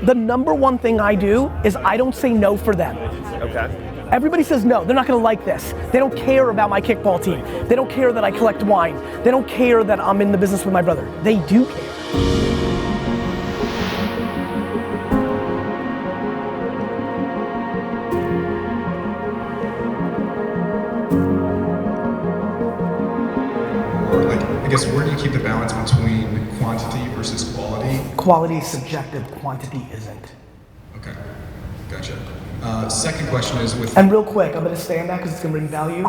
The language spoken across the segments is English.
the number one thing I do is I don't say no for them. Okay. Everybody says no, they're not gonna like this. They don't care about my kickball team. They don't care that I collect wine. They don't care that I'm in the business with my brother. They do care. I guess where do you keep the balance between quantity versus quality? Quality is subjective, quantity isn't. Okay, gotcha. Second question is with... And real quick, I'm gonna stay on that because it's gonna bring value.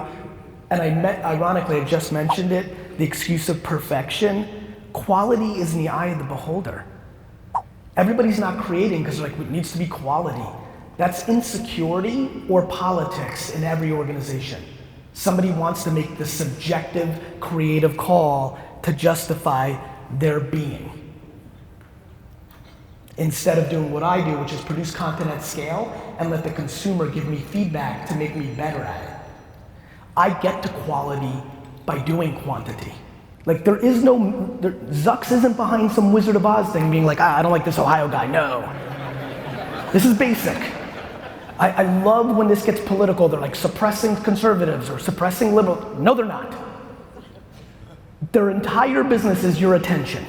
And ironically, I just mentioned it, the excuse of perfection. Quality is in the eye of the beholder. Everybody's not creating because like, it needs to be quality. That's insecurity or politics in every organization. Somebody wants to make the subjective, creative call to justify their being. Instead of doing what I do, which is produce content at scale and let the consumer give me feedback to make me better at it. I get to quality by doing quantity. Like there is no, Zucks isn't behind some Wizard of Oz thing being like, I don't like this Ohio guy, no. This is basic. I love when this gets political. They're like suppressing conservatives or suppressing liberals. No, they're not. Their entire business is your attention.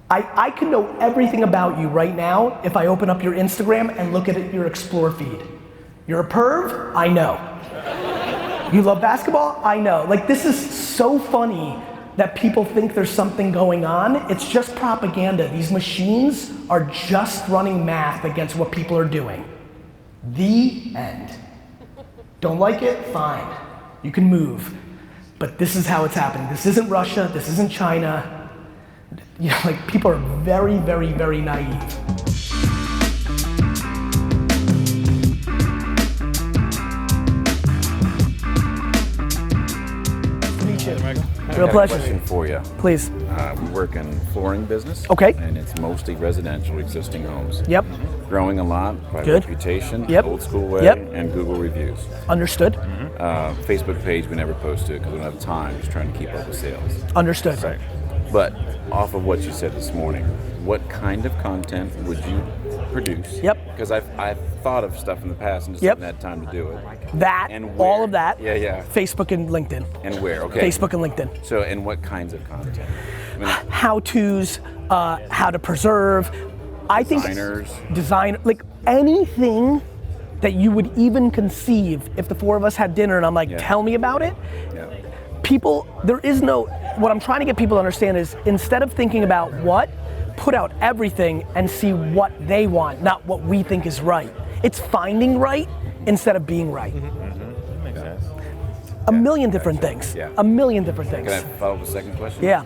I can know everything about you right now if I open up your Instagram and look at your Explore feed. You're a perv? I know. You love basketball? I know. Like this is so funny that people think there's something going on. It's just propaganda. These machines are just running math against what people are doing. The end. Don't like it? Fine. You can move. But this is how it's happening. This isn't Russia, this isn't China. You know, like people are very, very, very naive. Real pleasure. Question for you. Please. We work in flooring business. Okay. And it's mostly residential existing homes. Yep. Growing a lot by Good. reputation, Yep. old school way, Yep. and Google reviews. Understood. Facebook page we never post to because we don't have time. Just trying to keep up with sales. Understood. Right. But off of what you said this morning, what kind of content would you produce? Yep. Because I've thought of stuff in the past and just Yep. haven't had time to do it. That, And where? all of that. Yeah, yeah. Facebook and LinkedIn. And where? Okay. Facebook and LinkedIn. So, and what kinds of content? I mean, How-tos, how to preserve. I think Designers. like anything that you would even conceive if the four of us had dinner and I'm like, Yeah. tell me about it. Yeah. People, there is no, what I'm trying to get people to understand is instead of thinking about what, put out everything and see what they want, not what we think is right. It's finding right instead of being right. That makes sense. A million different things. Yeah. A million different things. Can I follow up with a second question? Yeah.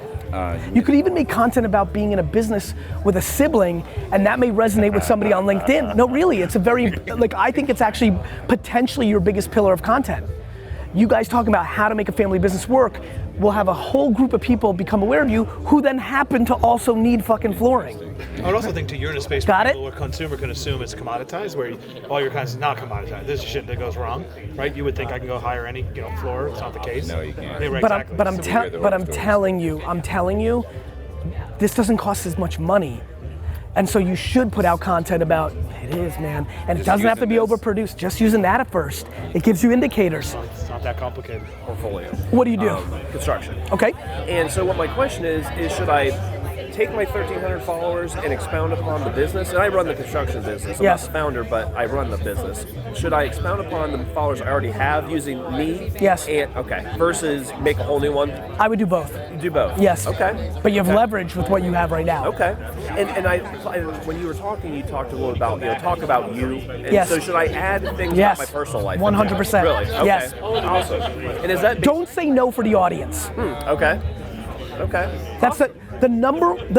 You You could even make content about being in a business with a sibling, and that may resonate with somebody on LinkedIn. No, really, it's a very, like, I think it's actually potentially your biggest pillar of content. You guys talking about how to make a family business work will have a whole group of people become aware of you who then happen to also need fucking flooring. I would also think too, you're in a space Got where it? a consumer can assume it's commoditized, where all your content is not commoditized. This is shit that goes wrong, right? You would think I can go hire any floor. It's not the case. No, you can't. Yeah, right, But exactly. I'm telling you, this doesn't cost as much money. And so you should put out content about, it is, man. And it doesn't have to be overproduced, just using that at first. It gives you indicators. It's not that complicated. Portfolio. What do you do? Construction. Okay. And so what my question is should I take my 1,300 followers and expound upon the business? And I run the construction business. I'm Yes. not the founder, but I run the business. Should I expound upon the followers I already have using me? Yes. And okay. Versus make a whole new one? I would do both. You do both? Yes. Okay. But you have Okay. leverage with what you have right now. Okay. And when you were talking, you talked a little about, talk about you. And Yes. so should I add things Yes. about my personal life? 100%. Really? Okay. Yes. Awesome. And is that Don't say no for the audience. Okay. Okay. That's the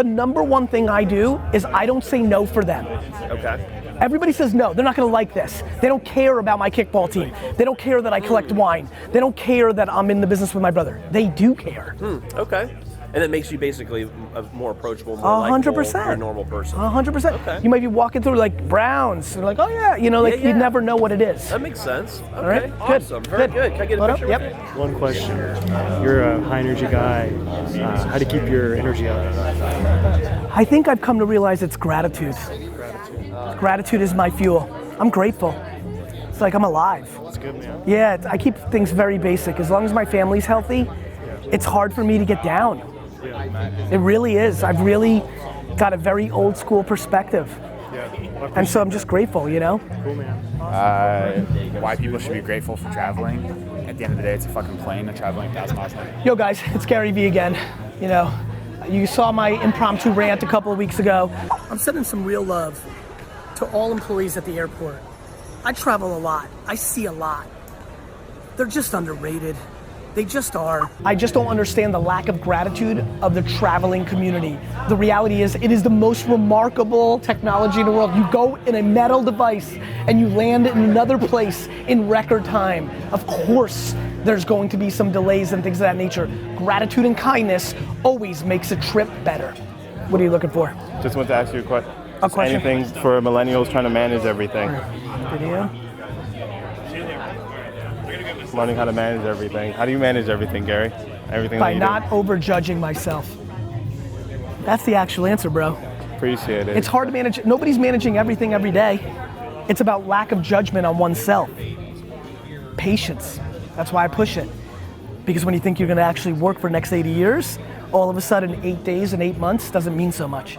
number one thing I do is I don't say no for them. Okay. Everybody says no, they're not gonna like this. They don't care about my kickball team. They don't care that I collect wine. They don't care that I'm in the business with my brother. They do care. Okay. And it makes you basically a more approachable, more 100%. likable, more normal person. 100%. Okay. You might be walking through like Browns, and like, oh yeah, Yeah. you never know what it is. That makes sense. Okay. All right, good. Awesome. Very good. Can I get a What up? picture Yep. with you? One question. You're a high energy guy. How do you keep your energy up? I think I've come to realize it's gratitude. Gratitude is my fuel. I'm grateful. It's like I'm alive. That's good, man. Yeah, I keep things very basic. As long as my family's healthy, it's hard for me to get down. It really is. I've really got a very old school perspective. Yeah. And so I'm just grateful, you know? Cool, man. Why people should be grateful for traveling. At the end of the day, it's a fucking plane and traveling 1,000 miles an hour. Yo guys, it's Garyvee again. You know, you saw my impromptu rant a couple of weeks ago. I'm sending some real love to all employees at the airport. I travel a lot. I see a lot. They're just underrated. They just are. I just don't understand the lack of gratitude of the traveling community. The reality is, it is the most remarkable technology in the world. You go in a metal device and you land in another place in record time. Of course, there's going to be some delays and things of that nature. Gratitude and kindness always makes a trip better. What are you looking for? Just want to ask you a question. Question? Anything for millennials trying to manage everything. Video? Learning how to manage everything. How do you manage everything, Gary? Everything By that you not overjudging myself. That's the actual answer, bro. do. Appreciate it. It's hard to manage. Nobody's managing everything every day. It's about lack of judgment on oneself. Patience. That's why I push it. Because when you think you're gonna actually work for the next 80 years, all of a sudden 8 days and 8 months doesn't mean so much.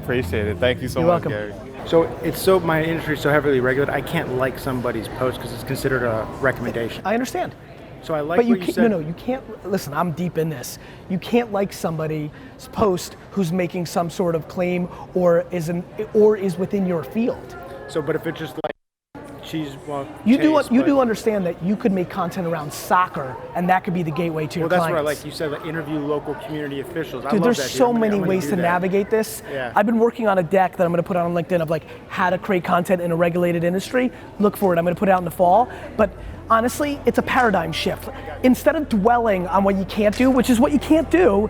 Appreciate it. Thank you so You're much, welcome. Gary. So my industry is so heavily regulated, I can't like somebody's post because it's considered a recommendation. I understand. So I like But you what you can't, said. no, you can't, listen, I'm deep in this. You can't like somebody's post who's making some sort of claim or is within your field. So, but if it's just like cheese, well, You taste, do but- understand that you could make content around soccer and that could be the gateway to your Well, that's clients. what I like. You said like, interview local community officials. I Dude, love there's that, dude. so I'm many gonna ways do to that. navigate this. Yeah. I've been working on a deck that I'm gonna put out on LinkedIn of like how to create content in a regulated industry. Look for it, I'm gonna put it out in the fall. But honestly, it's a paradigm shift. Instead of dwelling on what you can't do, which is what you can't do,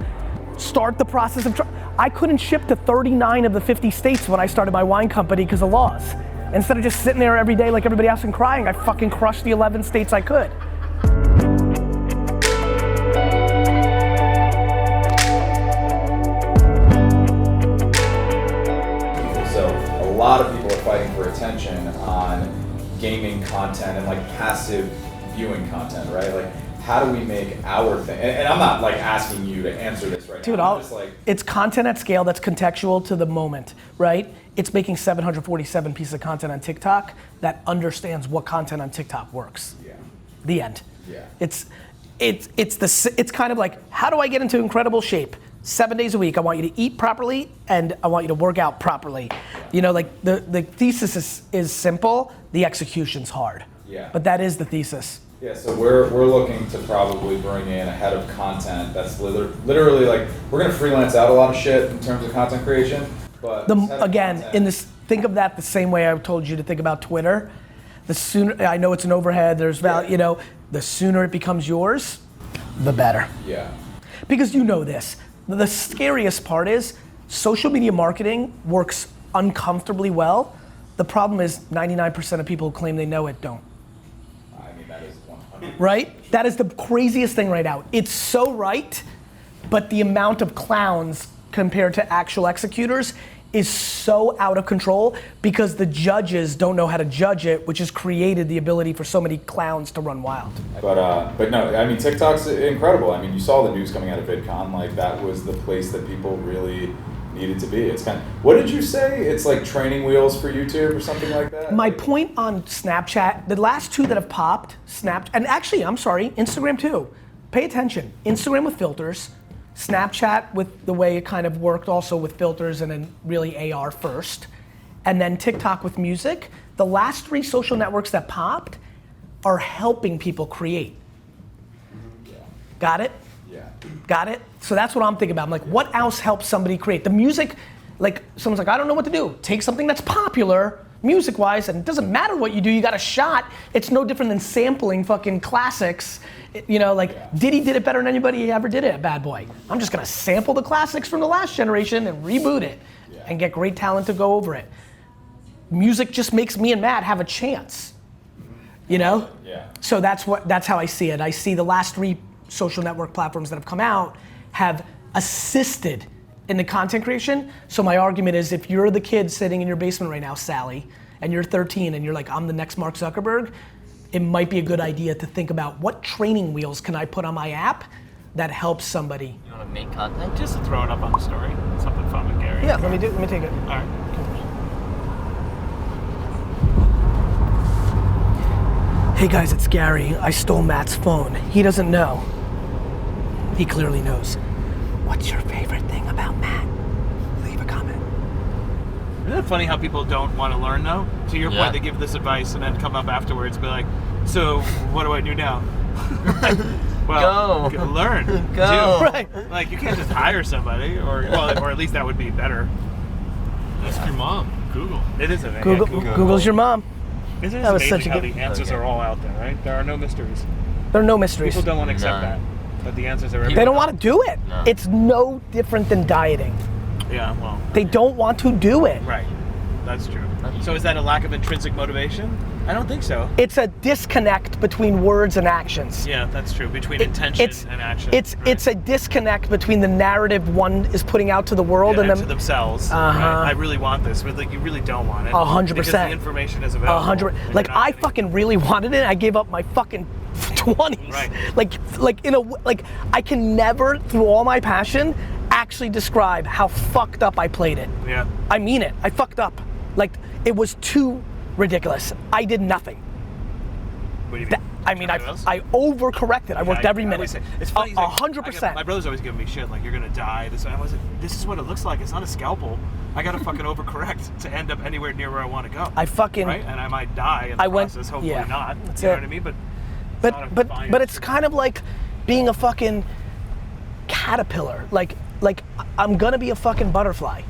start the process of, I couldn't ship to 39 of the 50 states when I started my wine company because of laws. Instead of just sitting there every day like everybody else and crying, I fucking crushed the 11 states I could. So a lot of people are fighting for attention on gaming content and like passive viewing content, right? Like, how do we make our thing? And I'm not like asking you to answer this right Dude, now. I'm just like, it's content at scale that's contextual to the moment, right? It's making 747 pieces of content on TikTok that understands what content on TikTok works. yeah, The end. yeah. It's kind of like, how do I get into incredible shape? 7 days a week, I want you to eat properly and I want you to work out properly. You know, like the thesis is simple, the execution's hard. Yeah. But that is the thesis. Yeah, so we're looking to probably bring in a head of content that's literally like, we're gonna freelance out a lot of shit in terms of content creation, but this head of Again, content- in this, think of that the same way I told you to think about Twitter. The sooner, I know it's an overhead, there's value, you know, the sooner it becomes yours, the better. yeah, Because you know this, the scariest part is social media marketing works uncomfortably well. The problem is 99% of people who claim they know it don't. I mean, that is 100. Right? That is the craziest thing right now. It's so right, but the amount of clowns compared to actual executors is so out of control because the judges don't know how to judge it, which has created the ability for so many clowns to run wild. But no, I mean, TikTok's incredible. I mean, you saw the news coming out of VidCon, like that was the place that people really needed to be. It's kind of, what did you say? It's like training wheels for YouTube or something like that? My point on Snapchat, the last two that have popped, and actually, I'm sorry, Instagram too. Pay attention, Instagram with filters, Snapchat with the way it kind of worked also with filters and then really AR first, and then TikTok with music. The last three social networks that popped are helping people create. Yeah. Got it? Yeah. Got it? So that's what I'm thinking about. I'm like, what else helps somebody create? The music, like someone's like, I don't know what to do. Take something that's popular, music-wise, and it doesn't matter what you do, you got a shot. It's no different than sampling fucking classics. You know, like Diddy did it better than anybody ever did it at Bad Boy. I'm just gonna sample the classics from the last generation and reboot it and get great talent to go over it. Music just makes me and Matt have a chance, you know? Yeah. So that's how I see it. I see the last three social network platforms that have come out have assisted into content creation. So my argument is, if you're the kid sitting in your basement right now, Sally, and you're 13 and you're like, I'm the next Mark Zuckerberg, it might be a good idea to think about what training wheels can I put on my app that helps somebody. You want to make content? Just to throw it up on the story. Something fun with Gary. Yeah, let me take it. All right. Hey guys, it's Gary. I stole Matt's phone. He doesn't know. He clearly knows. What's your favorite thing about Matt? Leave a comment. Isn't it funny how people don't want to learn though? To your point, they give this advice and then come up afterwards and be like, so what do I do now? Well, Go. Learn. Go. Do. Right. Like you can't just hire somebody, or at least that would be better. Ask your mom. Google. It is a Google's your mom. Isn't it That was amazing such a how good- the answers are all out there, right? There are no mysteries. There are no mysteries. People don't want to accept that, but the answers are everywhere. They don't want to do it. It's no different than dieting. Yeah, well. They don't want to do it. Right. That's true. So is that a lack of intrinsic motivation? I don't think so. It's a disconnect between words and actions. Yeah, that's true. Between intention and action. It's a disconnect between the narrative one is putting out to the world and and to themselves. Right? I really want this, but like you really don't want it. 100%. Because the information is available. 100%. Like I fucking really wanted it. I gave up my fucking 20s. Right. Like I can never, through all my passion, actually describe how fucked up I played it. Yeah. I mean it. I fucked up. Like it was too ridiculous. I did nothing. What do you mean? I overcorrected. I worked every minute. It's funny. 100%. My brother's always giving me shit like you're gonna die. This is what it looks like. It's not a scalpel. I gotta fucking overcorrect to end up anywhere near where I want to go. I fucking right, and I might die in the process. Hopefully not. That's you know it. what I mean? But it's kind of like being a fucking caterpillar. Like I'm gonna be a fucking butterfly.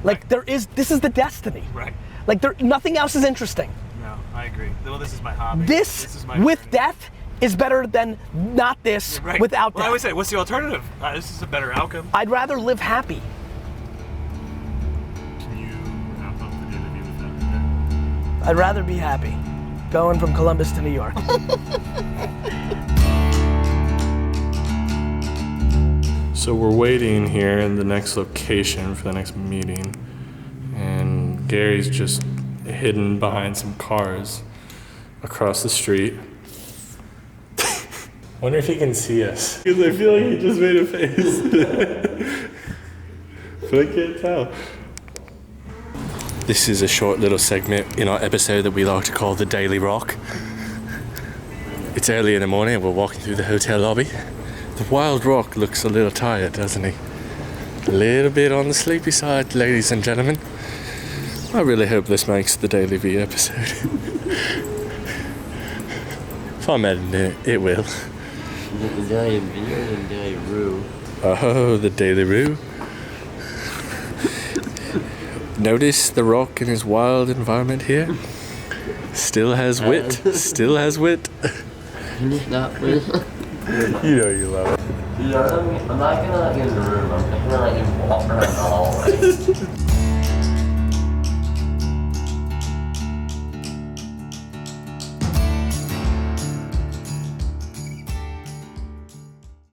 Like this is the destiny. Right. Like nothing else is interesting. No, I agree. Well, this is my hobby. This is my with journey. death is better than not this without death. I always say, what's the alternative? This is a better outcome. I'd rather live happy. Can you wrap up the DailyVee with that? I'd rather be happy. Going from Columbus to New York. So we're waiting here in the next location for the next meeting, and Gary's just hidden behind some cars across the street. Wonder if he can see us. Because I feel like he just made a face. But I can't tell. This is a short little segment in our episode that we like to call the Daily Rock. It's early in the morning and we're walking through the hotel lobby. The Wild Rock looks a little tired, doesn't he? A little bit on the sleepy side, ladies and gentlemen. I really hope this makes the DailyVee episode. If I'm editing it, it will. Is it the DailyVee or the DailyRoo? Oh, the DailyRoo. Notice the rock in his wild environment here? Still has wit. Still has wit. Can you stop, please? You know you love it. I'm not gonna let you in the room. I'm just gonna let you walk around the hallway.